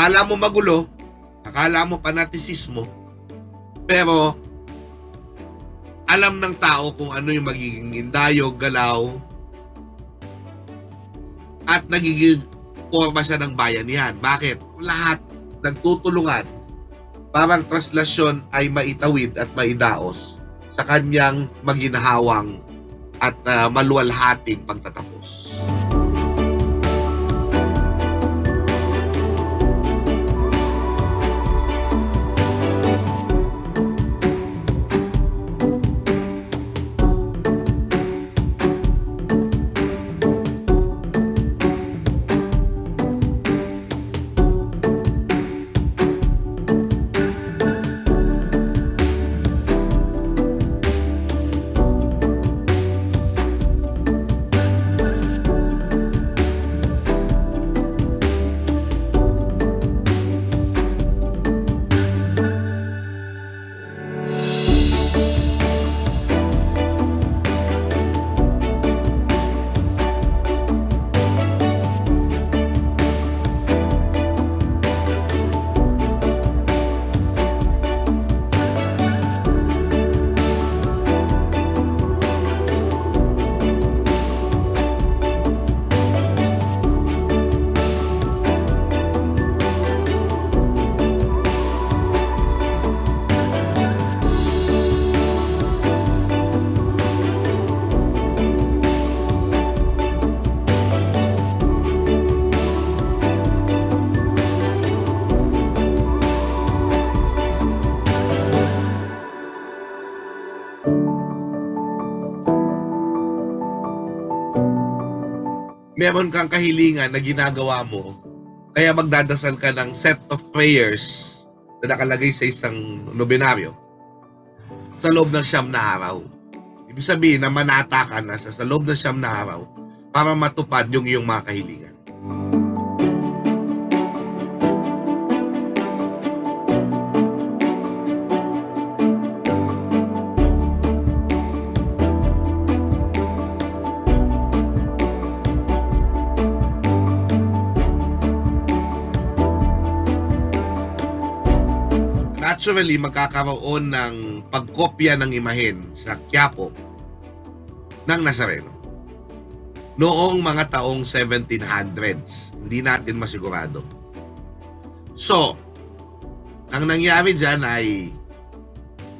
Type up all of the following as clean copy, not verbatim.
akala mo magulo, akala mo panatisismo, pero alam ng tao kung ano yung magiging indayog, galaw, at nagiging forma siya ng bayanihan. Bakit? Lahat nagtutulungan parang translasyon ay maitawid at maidaos sa kanyang maginhawang at maluwalhating pagtatapos. Meron kang kahilingan na ginagawa mo, kaya magdadasal ka ng set of prayers na nakalagay sa isang nobinaryo sa loob ng 9 na araw. Ibig sabihin na manata ka na sa loob ng 9 na araw para matupad yung iyong mga kahilingan. Naturally, magkakaroon ng pagkopya ng imahen sa Quiapo ng Nazareno noong mga taong 1700s. Hindi natin masigurado. So, ang nangyari dyan ay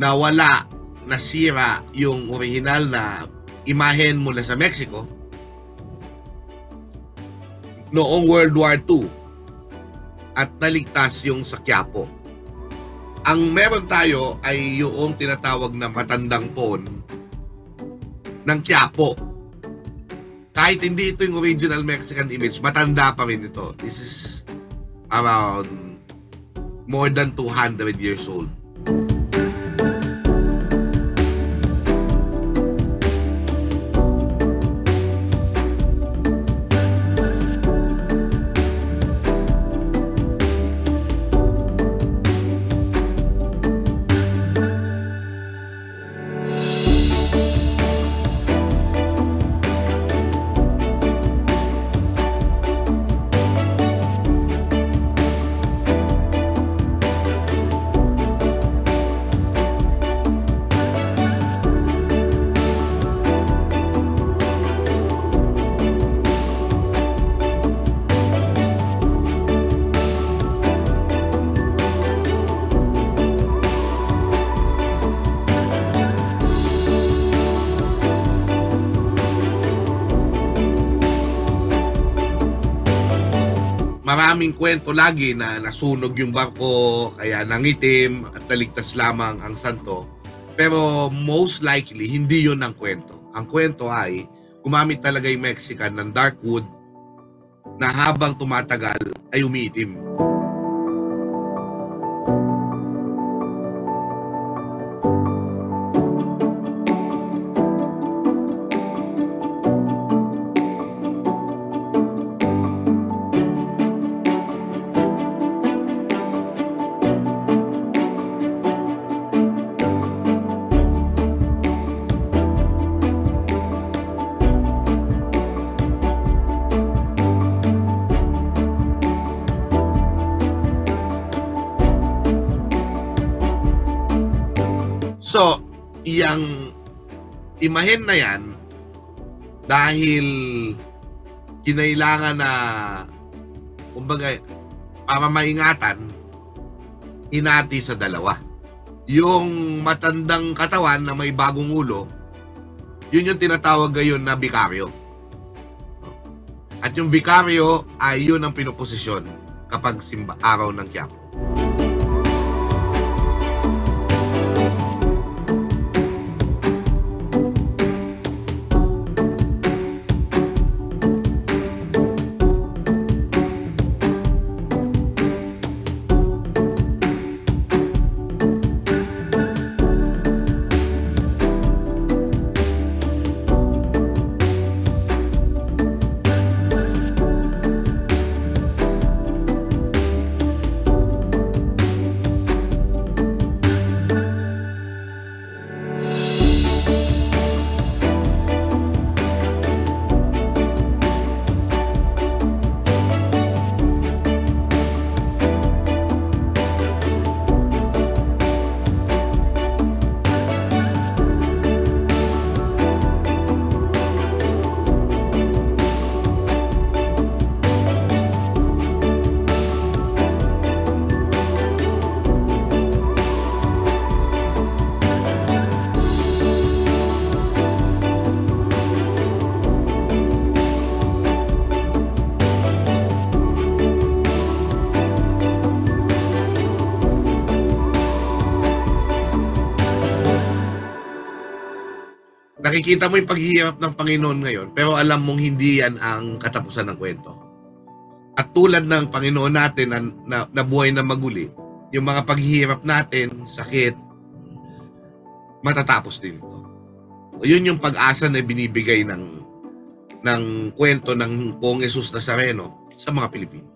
nawala, nasira yung original na imahen mula sa Mexico noong World War II at naligtas yung sa Quiapo. Ang meron tayo ay yung tinatawag na matandang pon ng Quiapo. Kahit hindi ito yung original Mexican image, matanda pa rin ito. This is around more than 200 years old. Maraming kwento lagi na nasunog yung barko, kaya nangitim at naligtas lamang ang santo. Pero most likely, hindi yun ang kwento. Ang kwento ay gumamit talaga yung Mexican ng dark wood na habang tumatagal ay umiitim. So, yang imahen na yan, dahil kinailangan na, kumbaga, pamamaingatan, hinati sa dalawa. Yung matandang katawan na may bagong ulo, yun yung tinatawag ngayon na bikaryo. At yung bikaryo ay yun ang pinoposisyon kapag araw ng Quiapo. Nakikita mo yung paghihirap ng Panginoon ngayon, pero alam mong hindi yan ang katapusan ng kwento. At tulad ng Panginoon natin na buhay na maguli, yung mga paghihirap natin, sakit, matatapos din ito. Yun yung pag-asa na binibigay ng kwento ng Poong Jesus Nazareno sa mga Pilipino.